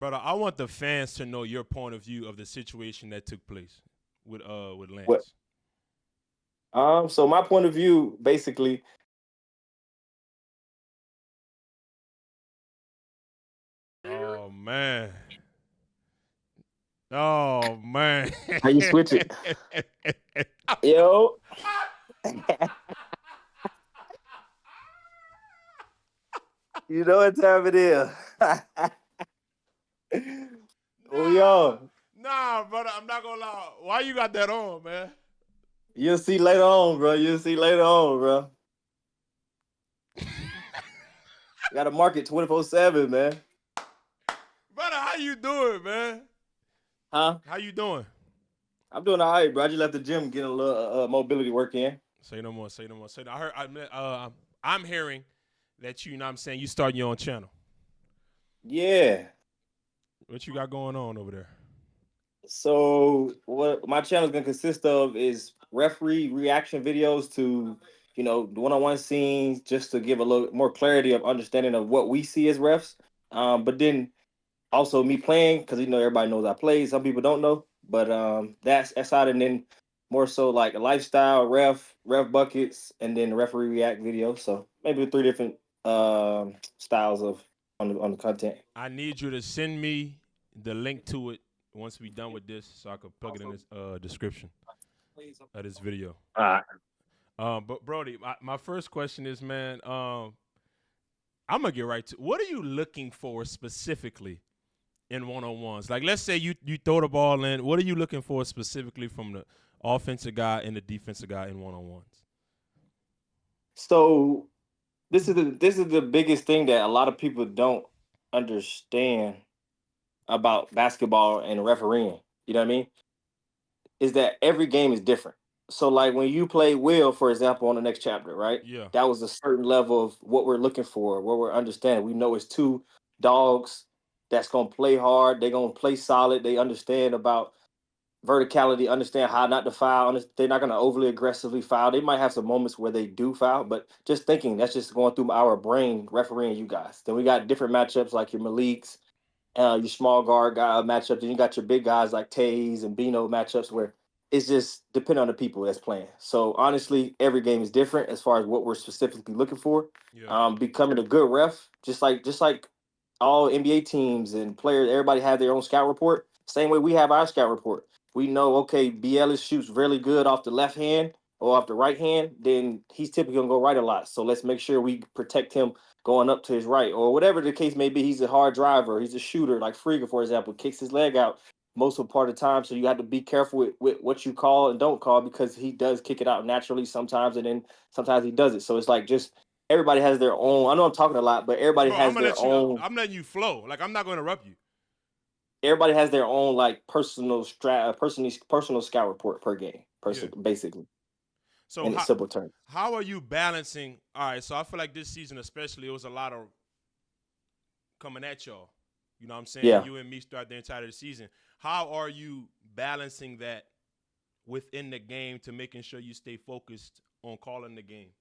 Brother, I want the fans to know your point of view of the situation that took place with What? Lance. So my point of view, basically, Oh man. Oh man. how you switch it? Yo, you know what time it is. Oh, nah, yo, nah, brother. I'm not gonna lie. Why you got that on, man? you'll see later on, bro. You'll see later on, bro. Got to market 24/7, man. Brother, how you doing, man? Huh? How you doing? I'm doing all right, bro. I just left the gym getting a little mobility work in. Say no more. Say no more. Say no. I heard. I'm hearing that you know what I'm saying you starting your own channel. Yeah. What you got going on over there? So what my channel is gonna consist of is referee reaction videos to, the one-on-one scenes, just to give a little more clarity of understanding of what we see as refs. But then also me playing, because everybody knows I play. Some people don't know, but that's out, and then more so like a lifestyle ref buckets, and then referee react video. So maybe three different styles of on the content. I need you to send me the link to it once we done with this, so I can plug it in this description of this video. All right. But Brody, my first question is, man, I'm gonna get right to what are you looking for specifically in one on ones? Like, let's say you throw the ball in. What are you looking for specifically from the offensive guy and the defensive guy in one on ones? So this is the biggest thing that a lot of people don't understand about basketball and refereeing. You know what I mean? Is that every game is different. So like when you play Will, for example, on the next chapter, right? Yeah. That was a certain level of what we're looking for, what we're understanding. We know it's two dogs that's gonna play hard, they're gonna play solid, they understand about verticality, understand how not to foul. They're not going to overly aggressively foul. They might have some moments where they do foul, but just thinking that's just going through our brain refereeing you guys. Then we got different matchups like your Malik's, your small guard guy matchup. Then you got your big guys like Tays and Bino matchups where it's just depending on the people that's playing. So honestly, every game is different as far as what we're specifically looking for. Yeah. Becoming a good ref, just like all NBA teams and players, everybody have their own scout report. Same way we have our scout report. We know, okay, Ellis shoots really good off the left hand or off the right hand, then he's typically gonna go right a lot. So let's make sure we protect him going up to his right, or whatever the case may be. He's a hard driver, he's a shooter, like Frieger, for example, kicks his leg out most of the part of the time. So you have to be careful with what you call and don't call, because he does kick it out naturally sometimes, and then sometimes he does it. So it's like just everybody has their own. I know I'm talking a lot, but everybody Bro, I'm has gonna their let you. own. I'm letting you flow. Like, I'm not gonna interrupt you. Everybody has their own like personal scout report per game, Yeah. basically, So in how simple terms. how are you balancing? All right. So I feel like this season, especially, it was a lot of coming at y'all. You know what I'm saying? Yeah. You and me throughout the entire season. How are you balancing that within the game to making sure you stay focused on calling the game?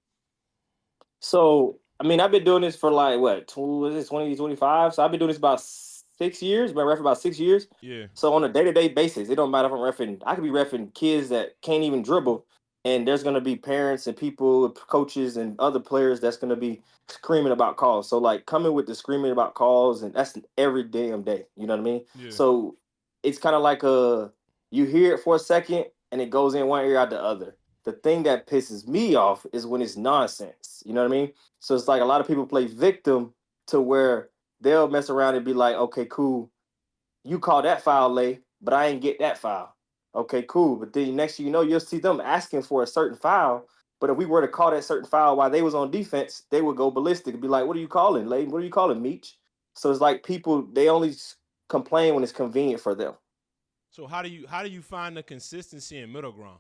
So, I mean, I've been doing this for like what, 2025. So I've been doing this about 6 years. Been ref about 6 years. Yeah. So on a day-to-day basis, it don't matter if I'm refing. I could be refing kids that can't even dribble, and there's gonna be parents and people, coaches and other players that's gonna be screaming about calls. So like coming with the screaming about calls, and that's every damn day. You know what I mean? Yeah. So it's kind of like you hear it for a second and it goes in one ear out the other. The thing that pisses me off is when it's nonsense. You know what I mean? So it's like a lot of people play victim to where they'll mess around and be like, okay, cool, you call that foul lay, but I ain't get that foul. Okay, cool. But then next thing you know, you'll see them asking for a certain foul. But if we were to call that certain foul while they was on defense, they would go ballistic and be like, what are you calling, Lay? What are you calling, Meech? So it's like people, they only complain when it's convenient for them. So how do you find the consistency in middle ground?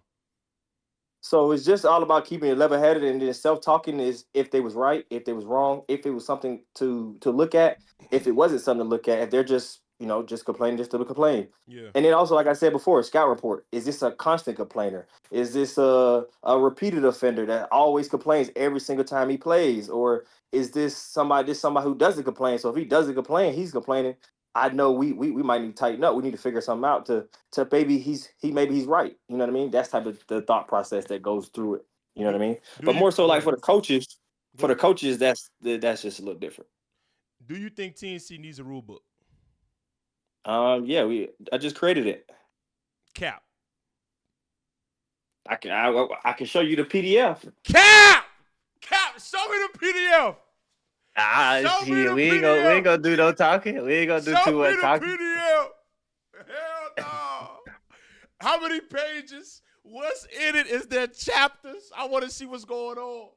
So it's just all about keeping it level headed, and then self talking is if they was right, if they was wrong, if it was something to look at, if it wasn't something to look at, if they're just just complaining just to complain. Yeah. And then also, like I said before, scout report. Is this a constant complainer? Is this a repeated offender that always complains every single time he plays? Or is this somebody who doesn't complain? So if he doesn't complain, he's complaining. I know we might need to tighten up. We need to figure something out to maybe maybe he's right. You know what I mean? That's type of the thought process that goes through it. You know Do what I mean? do But you more so go like ahead? Go for the ahead. coaches, that's just a little different. Do you think TNC needs a rule book? Yeah, I just created it. Cap. I can show you the PDF. Cap. Cap. Show me the PDF. Ah, Show me shit, the we ain't PDF. gonna do no talking. We ain't gonna do Show too me much the talking. PDF. Hell no. How many pages? What's in it? Is there chapters? I want to see what's going on.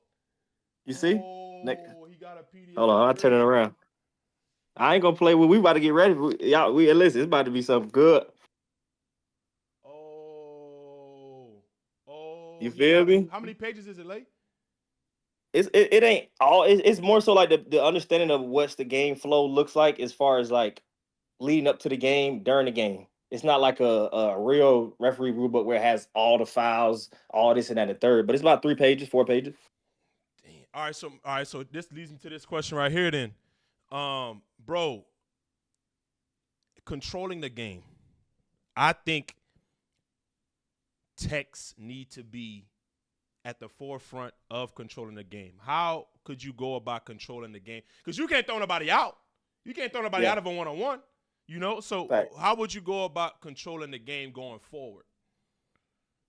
You see? Oh, he got a PDF Hold on, I'll turn it already. around. I ain't gonna play with. We about to get ready. Y'all, listen. It's about to be something good. Oh, You oh, he feel got. me? How many pages is it, late? It ain't all. It's more so like the understanding of what's the game flow looks like as far as like leading up to the game during the game. It's not like a real referee rule book where it has all the fouls, all this and that and the third. But it's about 3 pages, 4 pages. Damn. All right. So this leads me to this question right here. Then, bro, controlling the game. I think techs need to be at the forefront of controlling the game. How could you go about controlling the game? Because you can't throw nobody out. You can't throw nobody Yeah, out of a one-on-one. You know, so fact. how would you go about controlling the game going forward?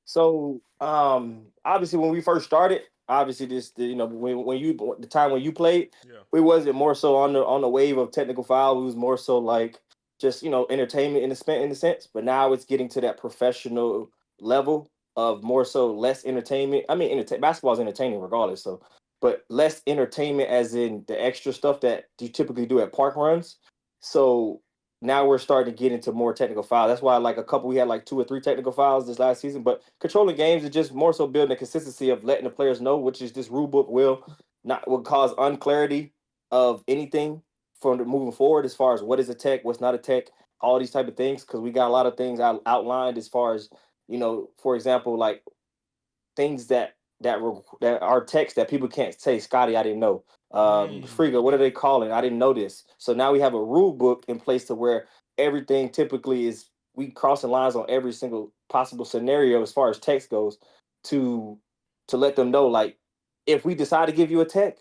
So obviously when we first started, obviously when you the time when you played, Yeah. we wasn't more so on the wave of technical foul. We was more so like just entertainment in the sense. But now it's getting to that professional level of more so less entertainment. I mean, basketball is entertaining regardless. So, but less entertainment as in the extra stuff that you typically do at park runs. So now we're starting to get into more technical fouls. That's why like we had like 2 or 3 technical fouls this last season. But controlling games is just more so building a consistency of letting the players know, which is this rule book will cause unclarity of anything from moving forward as far as what is a tech, what's not a tech, all these type of things. Because we got a lot of things outlined as far as for example, like things that are text that people can't say. Scotty, I didn't know. Mm. Friga, what are they calling? I didn't know this. So now we have a rule book in place to where everything typically is we crossing lines on every single possible scenario as far as text goes to let them know like if we decide to give you a tech,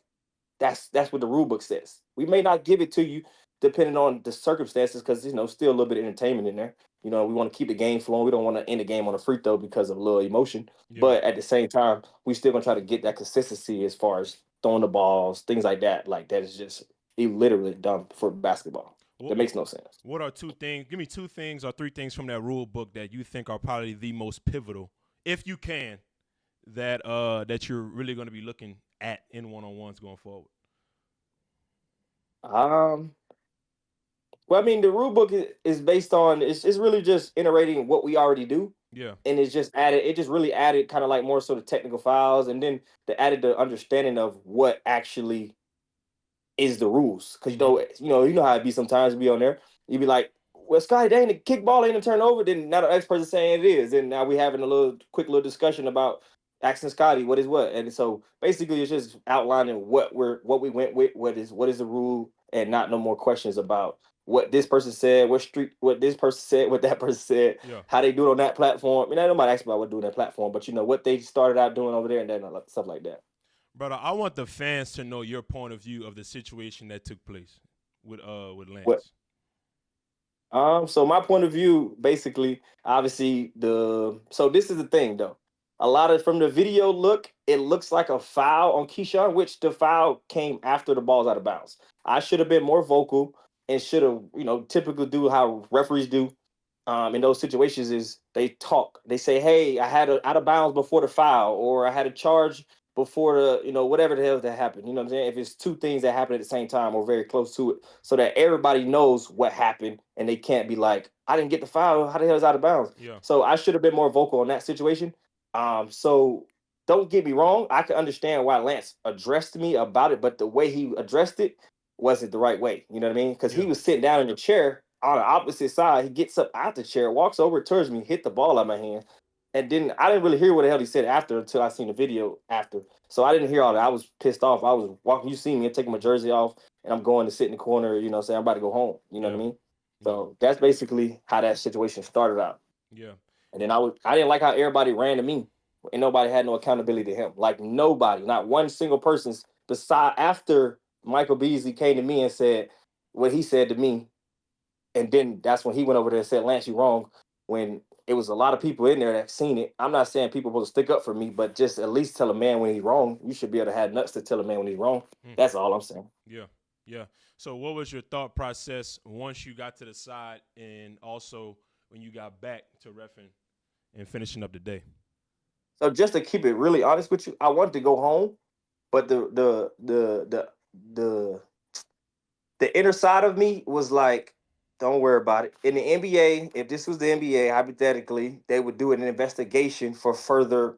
that's what the rule book says. We may not give it to you depending on the circumstances because still a little bit of entertainment in there. We want to keep the game flowing. We don't want to end the game on a free throw because of a little emotion. Yeah. But at the same time, we still gonna try to get that consistency as far as throwing the balls, things like that. Like that is just literally dumb for basketball. That What, makes no sense. what are two things? Give me two things or three things from that rule book that you think are probably the most pivotal, if you can, that you're really going to be looking at in one-on-ones going forward. Um, well, I mean, the rule book is based on it's really just iterating what we already do, Yeah. and it's just added. It just really added kind of like more sort of technical files, and then the added the understanding of what actually is the rules. Because Mm-hmm. you know how it be sometimes. You be on there, you be like, "Well, Scotty, dang, the kickball ain't a turnover." Then now the experts are saying it is, and now we having a little quick little discussion about asking Scotty what is what. And so basically, it's just outlining what we went with, what is the rule, and not no more questions about what this person said, what this person said, what that person said, Yeah. how they do it on that platform. I mean, nobody asked about what doing that platform, but what they started out doing over there, and then stuff like that. Brother, I want the fans to know your point of view of the situation that took place with What Lance. So my point of view, basically, obviously so this is the thing though. A lot of from the video it looks like a foul on Keyshawn, which the foul came after the ball's out of bounds. I should have been more vocal and should have, typically do how referees do in those situations is they talk. They say, "Hey, I had a out of bounds before the foul, or I had a charge before the, whatever the hell that happened." You know what I'm saying? If it's two things that happen at the same time or very close to it, so that everybody knows what happened and they can't be like, "I didn't get the foul. How the hell is out of bounds?" Yeah. So I should have been more vocal in that situation. So don't get me wrong. I can understand why Lance addressed me about it, but the way he addressed it wasn't the right way. You know what I mean? Because he Yeah. was sitting down in the chair on the opposite side. He gets up out the chair, walks over towards me, hit the ball out of my hand. And then I didn't really hear what the hell he said after until I seen the video after. So I didn't hear all that. I was pissed off. I was walking, you see me, I'm taking my jersey off and I'm going to sit in the corner, saying I'm about to go home. You know what I Yeah. mean? Yeah. So that's basically how that situation started out. Yeah. And then I didn't like how everybody ran to me, and nobody had no accountability to him. Like nobody, not one single person's beside after Michael Beasley came to me and said what he said to me, and then that's when he went over there and said, "Lance, you wrong." When it was a lot of people in there that seen it. I'm not saying people will stick up for me, but just at least tell a man when he's wrong. You should be able to have nuts to tell a man when he's wrong. Mm. That's all I'm saying. Yeah. Yeah. So what was your thought process once you got to the side and also when you got back to reffing and finishing up the day? So just to keep it really honest with you, I wanted to go home, but the inner side of me was like, don't worry about it. In the NBA, if this was the NBA, hypothetically, they would do an investigation for further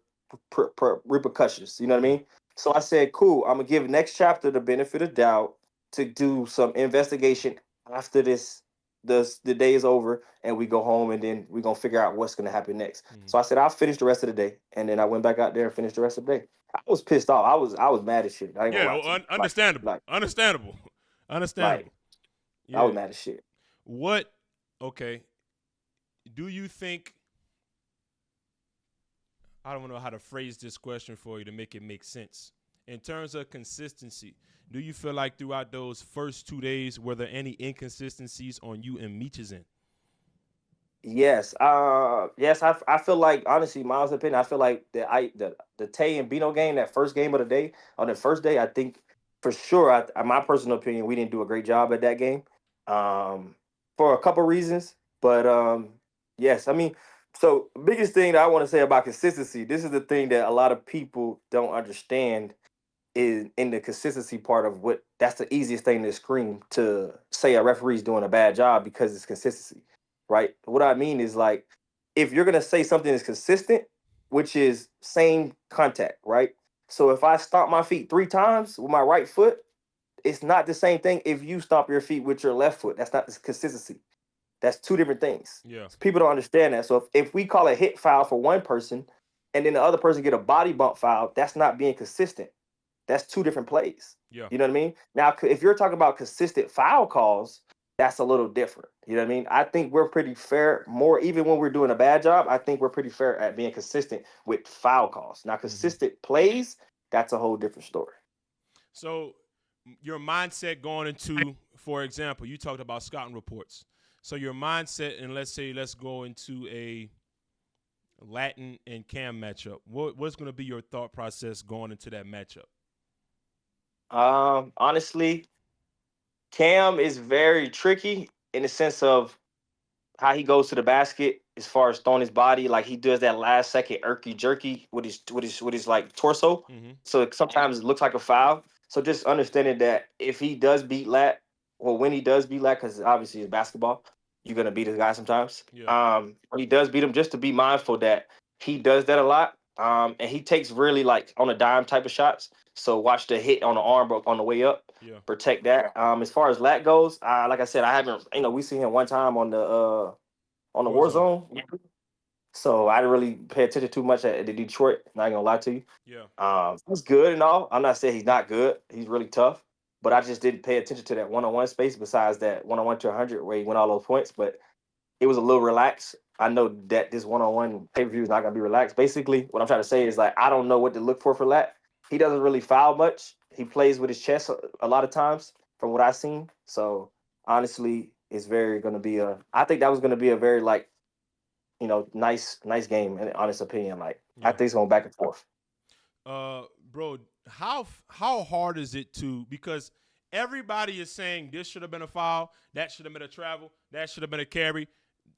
repercussions. You know what I Mm. mean? So I said, cool, I'm gonna give next chapter the benefit of doubt to do some investigation after the day is over and we go home and then we're gonna figure out what's gonna happen next. Mm. So I said I'll finish the rest of the day. And then I went back out there and finished the rest of the day. I was pissed off. I was mad as shit. I ain't gonna Yeah. lie to you. Understandable. Like Understandable. like Understandable. I was Yeah. mad as shit. What? Okay. Do you think? I don't know how to phrase this question for you to make it make sense. In terms of consistency, do you feel like throughout those first 2 days were there any inconsistencies on you and Meech's end? Yes. Yes, I feel like honestly, Miles' opinion, I feel like the Tay and Bino game, that first game of the day, on the first day, I think for sure, my personal opinion, we didn't do a great job at that game. Um, for a couple reasons. But yes, I mean, so biggest thing that I want to say about consistency, this is the thing that a lot of people don't understand is in the consistency part of what that's the easiest thing to scream to say a referee's doing a bad job because it's consistency, right? What I mean is like if you're gonna say something is consistent, which is same contact, right? So if I stomp my feet 3 times with my right foot, it's not the same thing if you stomp your feet with your left foot. That's not consistency. That's two different things. Yeah. So people don't understand that. So if we call a hit foul for one person and then the other person get a body bump foul, that's not being consistent. That's two different plays. Yeah. You know what I mean? Now, if you're talking about consistent foul calls, that's a little different. You know what I mean? I think we're pretty fair. More even when we're doing a bad job, I think we're pretty fair at being consistent with foul calls. Now, Mm-hmm. consistent plays, that's a whole different story. So your mindset going into, for example, you talked about scouting reports. So your mindset, and let's go into a Latin and Cam matchup. What's going to be your thought process going into that matchup? Honestly, Cam is very tricky in the sense of how he goes to the basket as far as throwing his body, like he does that last second irky jerky with his like torso. Mm-hmm. So sometimes it looks like a foul. So just understanding that if he does beat Lat, or when he does beat Lat, because obviously it's basketball, you're gonna beat his guy sometimes. Yeah. When he does beat him, just to be mindful that he does that a lot. And he takes really like on a dime type of shots. So watch the hit on the arm on the way up, Yeah. protect that. As far as Lat goes, like I said, I haven't. We see him one time on the Warzone. Warzone, so I didn't really pay attention too much at the Detroit. Not gonna lie to you. Yeah. He's good and all. I'm not saying he's not good. He's really tough, but I just didn't pay attention to that one-on-one space. Besides that one-on-one to 100 where he went all those points, but it was a little relaxed. I know that this one-on-one pay-per-view is not gonna be relaxed. Basically, what I'm trying to say is like I don't know what to look for Lat. He doesn't really foul much. He plays with his chest a lot of times, from what I've seen. So honestly, it's very gonna be a. I think that was gonna be a very like nice game. In honest opinion, like I Yeah. think it's going back and forth. Bro, how hard is it to, because everybody is saying this should have been a foul, that should have been a travel, that should have been a carry,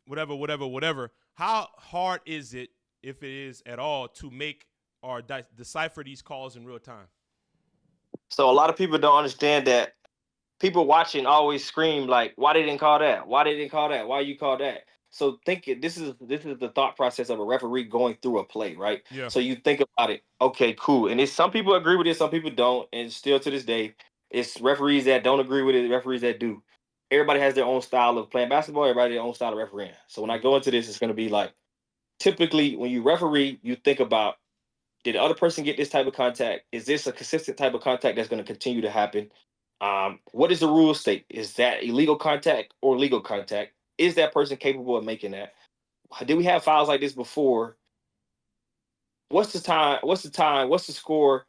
whatever. How hard is it, if it is at all, to make or decipher these calls in real time? So a lot of people don't understand that people watching always scream like, "Why they didn't call that? Why they didn't call that? Why you call that?" So think this is the thought process of a referee going through a play, right? Yeah. So you think about it. Okay, cool. And it's some people agree with it, some people don't, and still to this day, it's referees that don't agree with it, referees that do. Everybody has their own style of playing basketball. Everybody their own style of refereeing. So when I Mm-hmm. go into this, it's going to be like typically when you referee, you think about did the other person get this type of contact? Is this a consistent type of contact that's going to continue to happen? What does the rule state? Is that illegal contact or legal contact? Is that person capable of making that? Did we have fouls like this before? What's the time? What's the time? What's the score?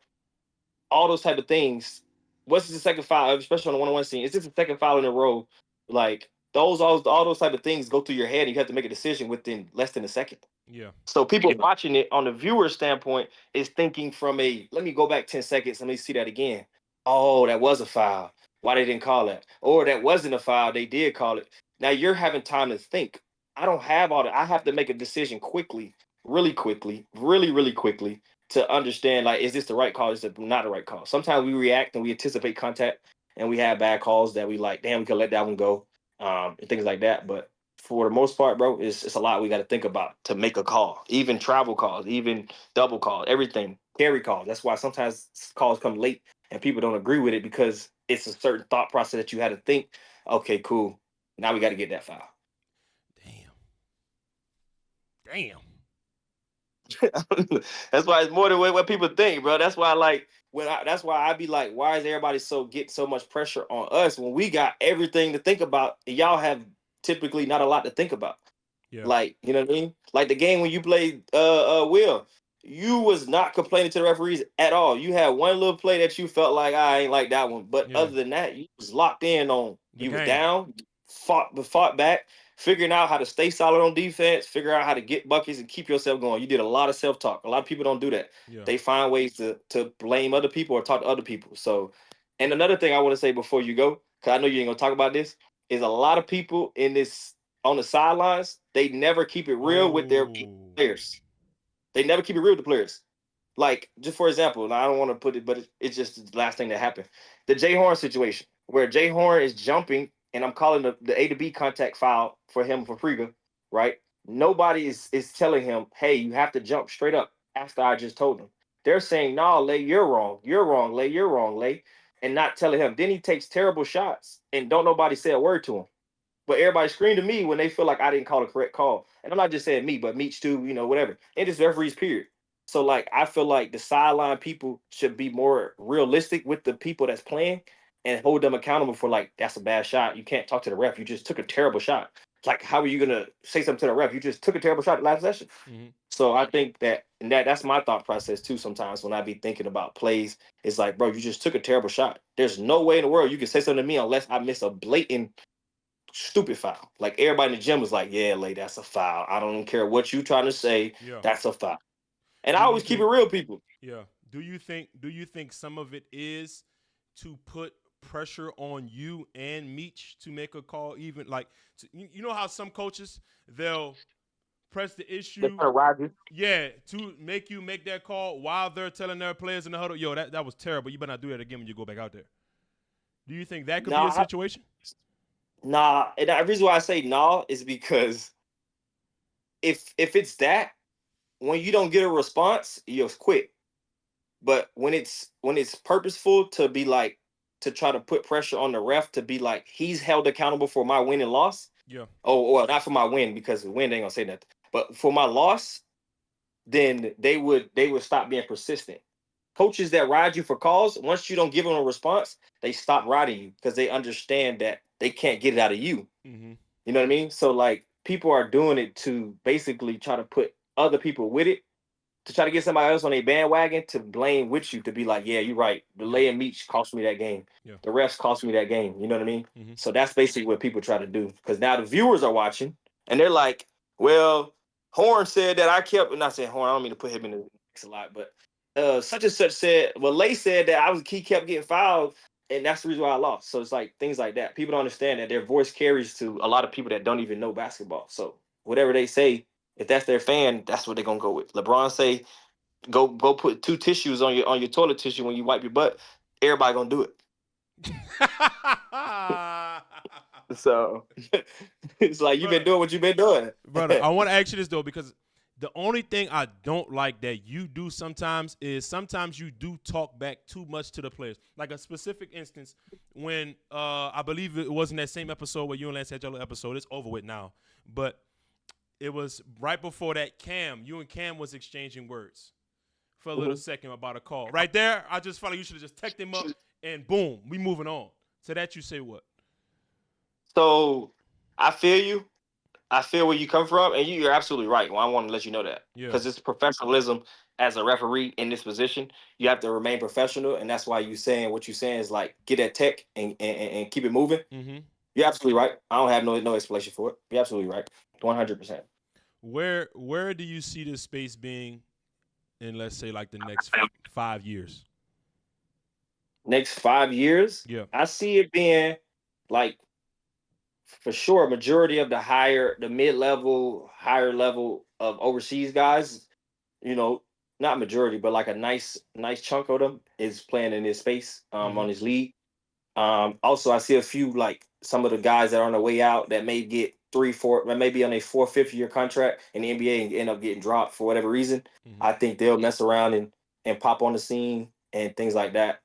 All those type of things. What's the second foul, especially on the one-on-one scene? Is this the second foul in a row? Like all those type of things go through your head, and you have to make a decision within less than a second. Yeah. So people watching it on the viewer standpoint is thinking from a, let me go back 10 seconds, let me see that again. Oh, that was a foul. Why they didn't call it? Or that wasn't a foul, they did call it. Now you're having time to think. I don't have all that. I have to make a decision quickly, really quickly, really, really quickly to understand, like, is this the right call? Is it not the right call? Sometimes we react and we anticipate contact and we have bad calls that we like, damn, we could let that one go, and things like that. But for the most part, bro, it's a lot we got to think about to make a call. Even travel calls, even double calls, everything, carry calls. That's why sometimes calls come late and people don't agree with it because it's a certain thought process that you had to think. Okay, cool. Now we got to get that foul. Damn. That's why it's more than what people think, bro. That's why, like, that's why I be like, why is everybody get so much pressure on us when we got everything to think about? And y'all have typically not a lot to think about. Yeah. Like, you know what I mean? Like the game when you played Will, you was not complaining to the referees at all. You had one little play that you felt like I ain't like that one. But other than that, you was locked in on you was down, fought back, figuring out how to stay solid on defense, figure out how to get buckets and keep yourself going. You did a lot of self-talk. A lot of people don't do that. Yeah. They find ways to blame other people or talk to other people. So, and another thing I want to say before you go, because I know you ain't gonna talk about this, is a lot of people in this on the sidelines, they never keep it real with their players. They never keep it real with the players. Like, just for example, and I don't want to put it, but it's just the last thing that happened. The Jay Horn situation, where Jay Horn is jumping, and I'm calling the A to B contact foul for him for Friga, right? Nobody is telling him, hey, you have to jump straight up after I just told him. They're saying, no, Lay, you're wrong. You're wrong, Lay, you're wrong, Lay. And not telling him. Then he takes terrible shots, and don't nobody say a word to him. But everybody screamed at me when they feel like I didn't call the correct call. And I'm not just saying me, but Meach too, whatever. And just referees, period. So, like, I feel like the sideline people should be more realistic with the people that's playing and hold them accountable for, like, that's a bad shot. You can't talk to the ref. You just took a terrible shot. Like, how are you going to say something to the ref? You just took a terrible shot last session. Mm-hmm. So I think that's my thought process, too, sometimes when I be thinking about plays. It's like, bro, you just took a terrible shot. There's no way in the world you can say something to me unless I miss a blatant stupid foul. Like everybody in the gym was like, yeah, Lay, that's a foul. I don't care what you trying to say. Yeah. That's a foul. And I always keep it real, people. Yeah. Do you think some of it is to put pressure on you and Meach to make a call, even like you know how some coaches they'll press the issue, yeah, to make you make that call while they're telling their players in the huddle, yo, that was terrible. You better not do that again when you go back out there. Do you think that could be a situation? Nah, and the reason why I say nah is because if it's that, when you don't get a response, you quit. But when it's purposeful to be like to try to put pressure on the ref to be like he's held accountable for my win and loss. Yeah. Oh, well, not for my win because the win ain't gonna say nothing. But for my loss, then they would stop being persistent. Coaches that ride you for calls, once you don't give them a response, they stop riding you because they understand that they can't get it out of you. Mm-hmm. You know what I mean? So like people are doing it to basically try to put other people with it, to try to get somebody else on a bandwagon to blame with you, to be like, yeah, you're right. The Lay and Meach cost me that game. Yeah. The refs cost me that game. You know what I mean? Mm-hmm. So that's basically what people try to do. Because now the viewers are watching and they're like, well, Horn said that I kept, not saying Horn, I don't mean to put him in the mix a lot, but such and such said, well, Lay said that he kept getting fouled, and that's the reason why I lost. So it's like things like that. People don't understand that their voice carries to a lot of people that don't even know basketball. So whatever they say, if that's their fan, that's what they're gonna go with. LeBron say, go put 2 tissues on your toilet tissue when you wipe your butt. Everybody gonna do it. So it's like you've been doing what you've been doing. Brother, I want to ask you this though, because the only thing I don't like that you do sometimes is sometimes you do talk back too much to the players. Like a specific instance when I believe it was in that same episode where you and Lance had your episode. It's over with now. But it was right before that you and Cam was exchanging words for a little second about a call. Right there, I just felt like you should have just teched him up and boom, we moving on. To that you say what? So I feel you. I feel where you come from, and you're absolutely right. Well, I want to let you know that Yeah. because it's professionalism as a referee in this position. You have to remain professional, and that's why you saying what you're saying is like get that tech and keep it moving. Mm-hmm. You're absolutely right. I don't have no explanation for it. You're absolutely right. 100%. Where do you see this space being in, let's say, like the next 5 years? Next 5 years, Yeah. I see it being like for sure majority of the mid-level, higher level of overseas guys, you know, not majority, but like a nice chunk of them is playing in this space Mm-hmm. on this league. Also, I see a few like some of the guys that are on the way out that may get 3, 4, maybe on a 4, 5 year contract in the NBA and end up getting dropped for whatever reason. Mm-hmm. I think they'll mess around and pop on the scene and things like that.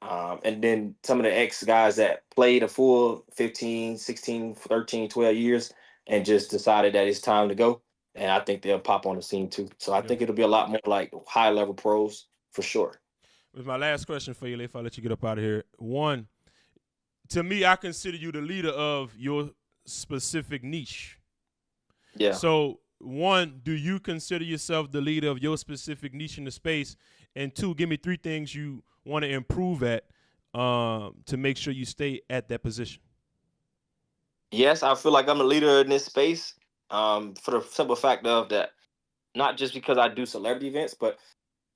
And then some of the ex guys that played a full 15, 16, 13, 12 years and just decided that it's time to go. And I think they'll pop on the scene too. So I Yeah. think it'll be a lot more like high level pros for sure. With my last question for you, if I let you get up out of here. One, to me, I consider you the leader of your specific niche. Yeah. So, one, do you consider yourself the leader of your specific niche in the space? And two, give me 3 things you want to improve at to make sure you stay at that position. Yes, I feel like I'm a leader in this space. For the simple fact of that, not just because I do celebrity events, but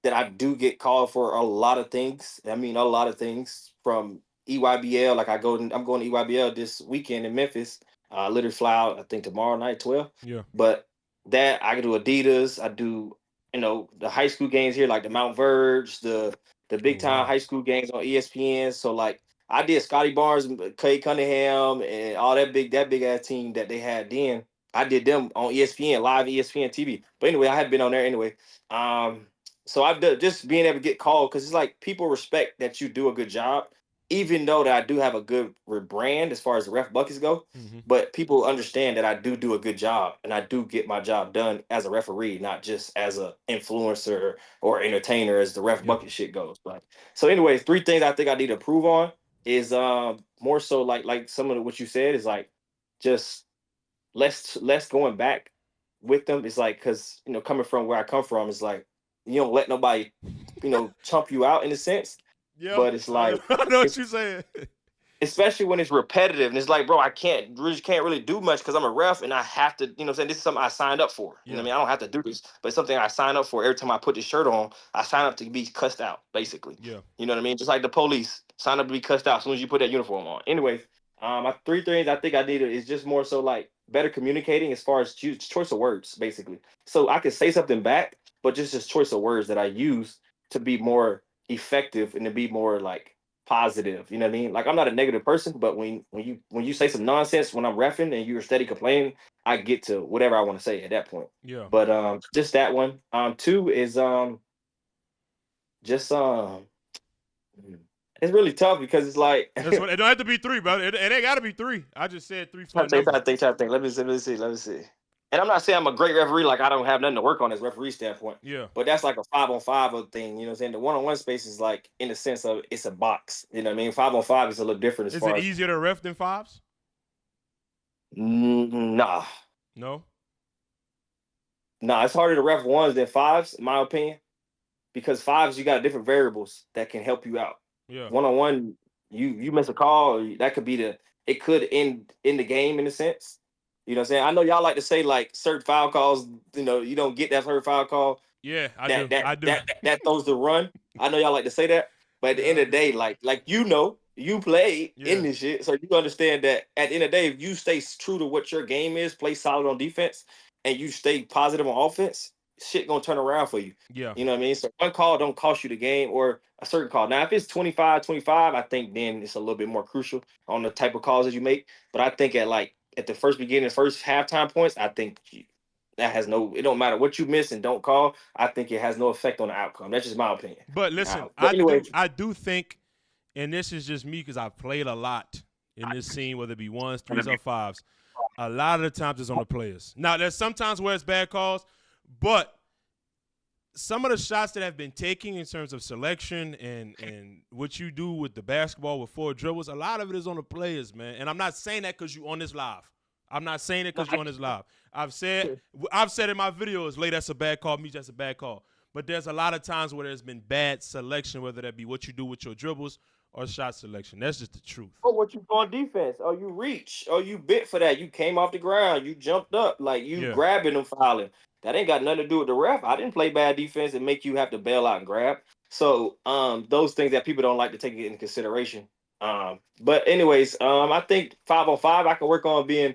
that I do get called for a lot of things. I mean, a lot of things from EYBL. Like I'm going to EYBL this weekend in Memphis. Literally fly out, I think tomorrow night, 12. Yeah. But that I can do Adidas. I do, the high school games here, like the Mount Verge, the Oh big time wow. high school games on ESPN. So like I did Scotty Barnes, and Clay Cunningham, and all that big ass team that they had then. I did them on ESPN, live ESPN TV. But anyway, I had been on there anyway. So I've done just being able to get called because it's like people respect that you do a good job, even though that I do have a good brand as far as the ref buckets go. Mm-hmm. But people understand that I do a good job and I do get my job done as a referee, not just as a influencer or entertainer as the ref Yeah. bucket shit goes. Like so, anyways, 3 things I think I need to improve on is more so like some of what you said is like just less going back with them. It's like because coming from where I come from, it's like you don't let nobody chump you out in a sense. Yeah. But it's I know, like I know what it's you're saying. especially when it's repetitive and it's like, bro, I can't really do much because I'm a ref and I have to, what I'm saying, this is something I signed up for. You know what I Yeah. mean? I don't have to do this, but it's something I signed up for. Every time I put this shirt on, I sign up to be cussed out, basically. Yeah. You know what I mean? Just like the police sign up to be cussed out as soon as you put that uniform on. Anyways, my 3 things I think I need is just more so like better communicating as far as choice of words, basically. So I can say something back, but just choice of words that I use to be more effective and to be more like positive. You know what I mean? Like I'm not a negative person, but when you say some nonsense when I'm refing and you're steady complaining, I get to whatever I want to say at that point. Yeah. But just that one. Two is just it's really tough because it's like That's what it don't have to be 3, bro. It ain't gotta be 3. I just said 3 for a number. trying to think. Let me see. And I'm not saying I'm a great referee, like I don't have nothing to work on as referee standpoint. Yeah. But that's like a 5-on-5 thing, you know what I'm saying? The 1-on-1 space is like in the sense of it's a box. You know what I mean? 5-on-5 is a little different as Is it far as easier to ref than 5s? nah. No. Nah, it's harder to ref ones than fives, in my opinion, because fives you got different variables that can help you out. Yeah. 1-on-1, you miss a call, that could be it could end the game in a sense. You know what I'm saying? I know y'all like to say like certain foul calls, you don't get that certain foul call Yeah, I that do. that I do. that that throws the run. I know y'all like to say that, but at the Yeah, end I of the do. day, like you played in Yeah. this shit, so you understand that at the end of the day, if you stay true to what your game is, play solid on defense, and you stay positive on offense, shit gonna turn around for you. Yeah. You know what I mean? So one call don't cost you the game or a certain call. Now, if it's 25-25, I think then it's a little bit more crucial on the type of calls that you make. But I think at the first beginning, first halftime points, I think that has it don't matter what you miss and don't call. I think it has no effect on the outcome. That's just my opinion. But listen, But anyway, I do think, and this is just me because I've played a lot in this scene, whether it be 1s, 3s, or 5s. A lot of the times it's on the players. Now, there's sometimes where it's bad calls, but some of the shots that have been taken in terms of selection and what you do with the basketball with 4 dribbles, a lot of it is on the players, man. And I'm not saying that because you on this live. I'm not saying it No, because you're on this live. I've said in my videos, Lay, that's a bad call. Me, that's a bad call. But there's a lot of times where there's been bad selection, whether that be what you do with your dribbles or shot selection. That's just the truth. oh, what you on defense? Oh, you reach. Oh, you bit for that. You came off the ground. You jumped up. Like you Yeah. grabbing and fouling. That ain't got nothing to do with the ref. I didn't play bad defense and make you have to bail out and grab. So those things that people don't like to take into consideration. But anyways, I think 5-on-5 I can work on being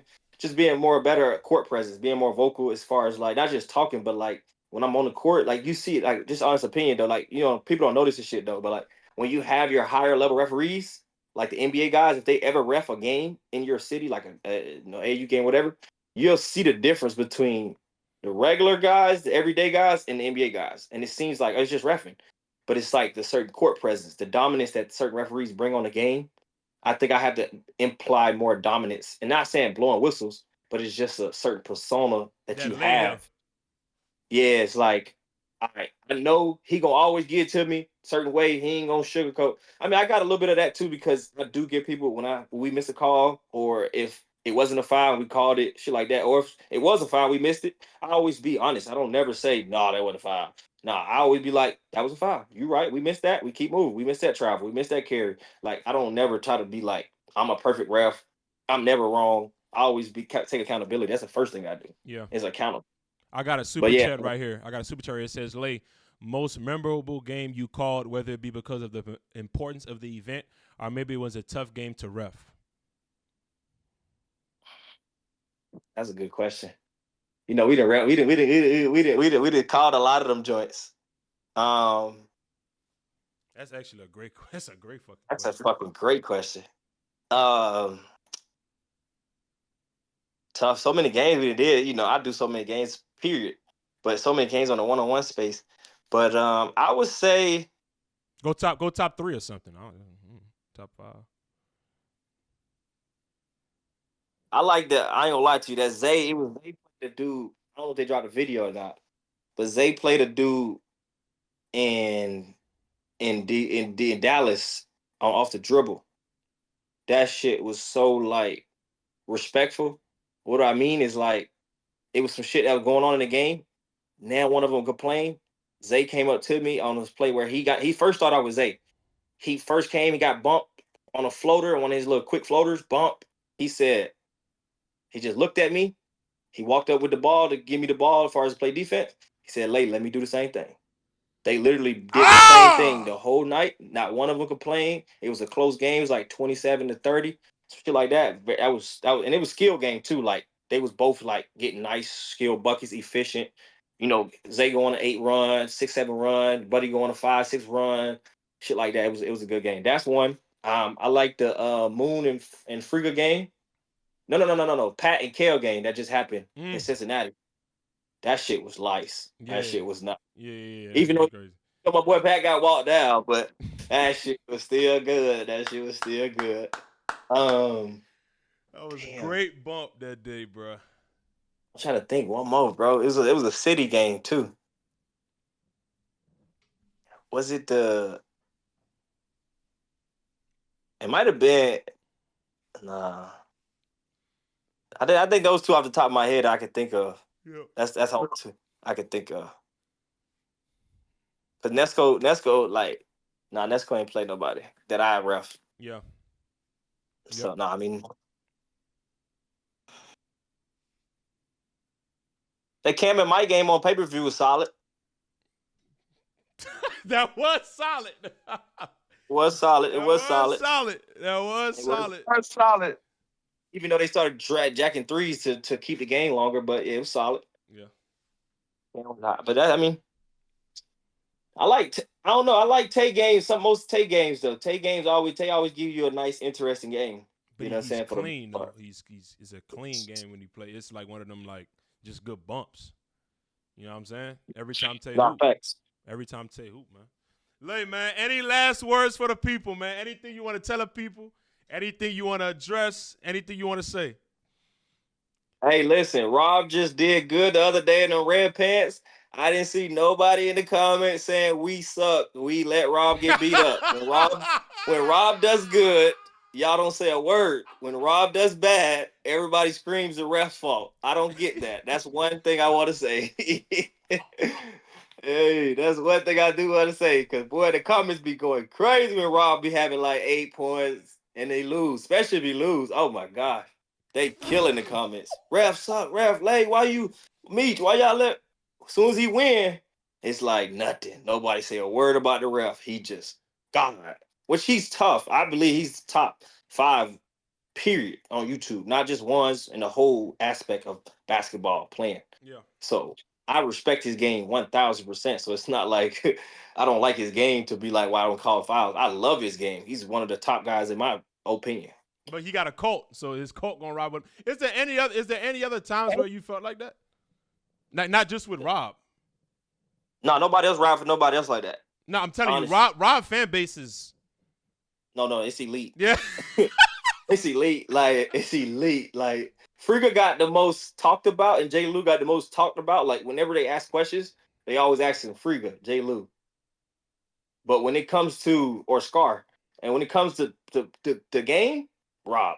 more better at court presence, being more vocal as far as like not just talking, but like when I'm on the court, like you see it, like just honest opinion though, like people don't notice this shit though, but like when you have your higher level referees, like the NBA guys, if they ever ref a game in your city, like a AU game, whatever, you'll see the difference between the regular guys, the everyday guys, and the NBA guys. And it seems like it's just refing, but it's like the certain court presence, the dominance that certain referees bring on the game. I think I have to imply more dominance, and not saying blowing whistles, but it's just a certain persona that That you layer. have. Yeah, it's like, all right, I know he gonna always give it to me certain way. He ain't gonna sugarcoat. I mean, I got a little bit of that too because I do give people when we miss a call, or if it wasn't a foul, we called it shit like that, or if it was a foul, we missed it. I always be honest. I don't never say no, that wasn't a foul. Nah, I always be like, that was a foul. You right. We missed that. We keep moving. We missed that travel. We missed that carry. Like I don't never try to be like I'm a perfect ref. I'm never wrong. I always take accountability. That's the first thing I do. Yeah. Is accountable. I got a But super yeah, chat right here. I got a super chat here. It says, Lay, most memorable game you called, whether it be because of the importance of the event or maybe it was a tough game to ref. that's a good question. We didn't we didn't called a lot of them joints. Um, That's actually a great. That's a great fucking that's a question. fucking great question. Um, tough. So many games we did. I do so many games. Period. But so many games on the one-on-one space. But I would say Go top three or something. Top five. I like that. I ain't gonna lie to you. That Zay, it was Zay played the dude. I don't know if they dropped a video or not, but Zay played a dude in in Dallas on off the dribble. That shit was so like respectful. What I mean is like it was some shit that was going on in the game. Now one of them complained. Zay came up to me on this play where he first thought I was Zay. He first came, he got bumped on a floater, one of his little quick floaters, bump. He said, he just looked at me. He walked up with the ball to give me the ball as far as play defense. He said, Lay, let me do the same thing. They literally did the same thing the whole night. Not one of them complained. It was a close game. It was like 27-30, shit like that. But that was, and it was skill game too. Like they was both like getting nice skill buckets, efficient. Zay going to 8 run, 6-7 run, Buddy going to 5-6 run, shit like that. It was a good game. That's one. I like the Moon and Frigga game. No. Pat and Kale game that just happened in Cincinnati. That shit was lice. That Yeah. shit was not. Yeah. Even though That's crazy. my boy Pat got walked down, but that shit was still good. That shit was still good. That was a Damn. great bump that day, bro. I'm trying to think one more, bro. It was a city game too. Was it the? It might have been. Nah. I think those two off the top of my head I could think of. Yep. That's all two I could think of. But Nesco Nesco ain't played nobody that I ref. Yeah. So Yep. no, I mean that Cam and Mike game on pay-per-view was solid. That was solid. It was solid. It was solid. That was solid. Was solid. Even though they started jacking threes to keep the game longer, but it was solid. Yeah. But that, I mean, I don't know. I like Tay games. Most Tay games though. Tay always give you a nice, interesting game. But You know what I'm he's saying? clean though. It's a clean game when he plays. It's like one of them like just good bumps. You know what I'm saying? Every time Tay hoop. Facts. Every time Tay hoop, man. Lay, man, any last words for the people, man? Anything you want to tell the people? Anything you want to address? Anything you want to say? Hey, listen, Rob just did good the other day in the red pants. I didn't see nobody in the comments saying we suck. We let Rob get beat up. When Rob does good, y'all don't say a word. When Rob does bad, everybody screams the ref's fault. I don't get that. That's one thing I want to say. Hey, that's one thing I do want to say. Cause boy, the comments be going crazy when Rob be having like 8 points and they lose, especially if he lose. Oh my gosh, they killing the comments. Ref suck. Ref late. Why you Meech? Why y'all let? As soon as he win, it's like nothing. Nobody say a word about the ref. He just God. Which he's tough. I believe he's top 5 period on YouTube, not just ones in the whole aspect of basketball playing. Yeah. So I respect his game 1000%. So it's not like I don't like his game to be like, why I don't call fouls. I love his game. He's one of the top guys in my opinion. But he got a cult, so his cult gonna rob him. Is there any other times where you felt like that? Not just with Rob. No, nobody else ride for nobody else like that. No, I'm telling Honest. you, Rob fan base is. No, it's elite. Yeah. It's elite. Like it's elite. Like Frigga got the most talked about, and J. Lou got the most talked about. Like whenever they ask questions, they always asking Frigga, J. Lou. But when it comes to or Scar, and when it comes to the game, Rob.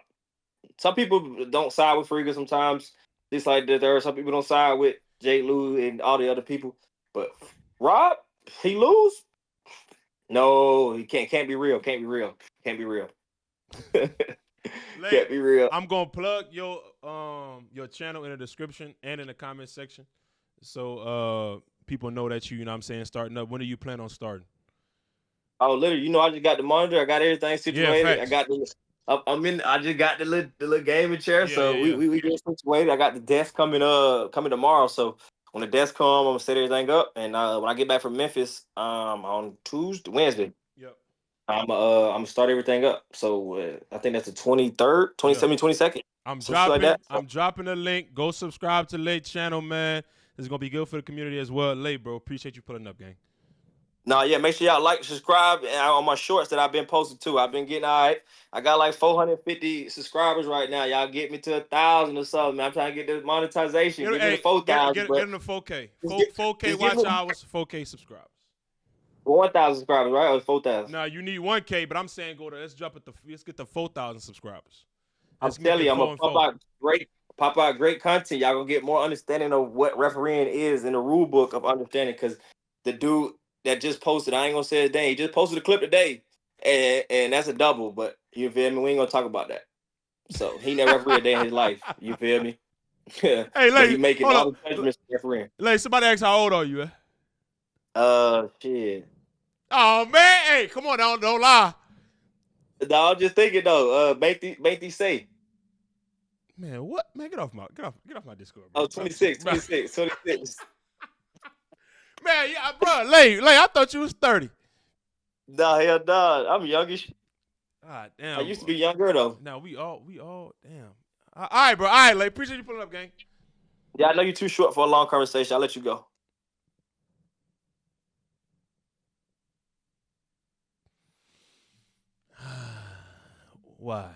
Some people don't side with Frigga sometimes. Just like there are some people don't side with J. Lou and all the other people. But Rob, he lose? No, he can't be real. Can't be real. Can't be real. Can't be real. I'm gonna plug your channel in the description and in the comment section, so people know that you know what I'm saying, starting up. When do you plan on starting? Oh, literally, I just got the monitor. I got everything situated. facts. I got the. I just got the little gaming chair. So Yeah. we get situated. I got the desk coming tomorrow. So when the desk come, I'm gonna set everything up. And when I get back from Memphis, on Wednesday, Yep. I'm gonna start everything up. So I think that's the 23rd, 27th, 22nd. I'm Some shit like that. So, dropping a link. Go subscribe to Lais channel, man. This is gonna be good for the community as well. Lais, bro, appreciate you pulling up, gang. yeah, make sure y'all like, subscribe on my shorts that I've been posting too. I've been getting all right. I got like 450 subscribers right now. Y'all get me to 1,000 or something. Man. I'm trying to get the monetization. Get me to 4,000. Get them to 4K. 4K watch hours, 4K subscribers. 1,000 subscribers, right? Or 4,000? Nah, you need 1K, but I'm saying let's get the 4,000 subscribers. I'm telling you, I'm gonna pop out great content. Y'all gonna get more understanding of what refereeing is in the rule book of understanding. Because the dude that just posted, I ain't gonna say his name. He just posted a clip today, and that's a double. But you feel me? We ain't gonna talk about that. So he never refereed a day in his life. You feel me? Hey, but he Lais, making all the judgments refereeing. Lais, somebody asked how old are you? Shit. Oh man, hey, come on, don't lie. No, I'm just thinking though. Make these say. Man, what? Man, get off my Discord, bro. Oh, 26. Man, yeah, bro, Lais, I thought you was 30. Nah, hell nah. I'm youngish. God damn. I used to be younger though. Now we all damn. All right, bro. All right, Lais, appreciate you pulling up, gang. Yeah, I know you're too short for a long conversation. I'll let you go. Why?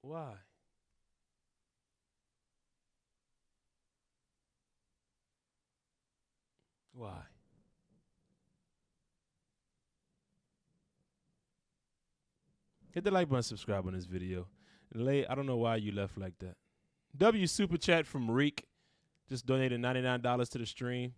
Why? Why? Hit the like button, subscribe on this video. Lais, I don't know why you left like that. W super chat from Reek. Just donated $99 to the stream.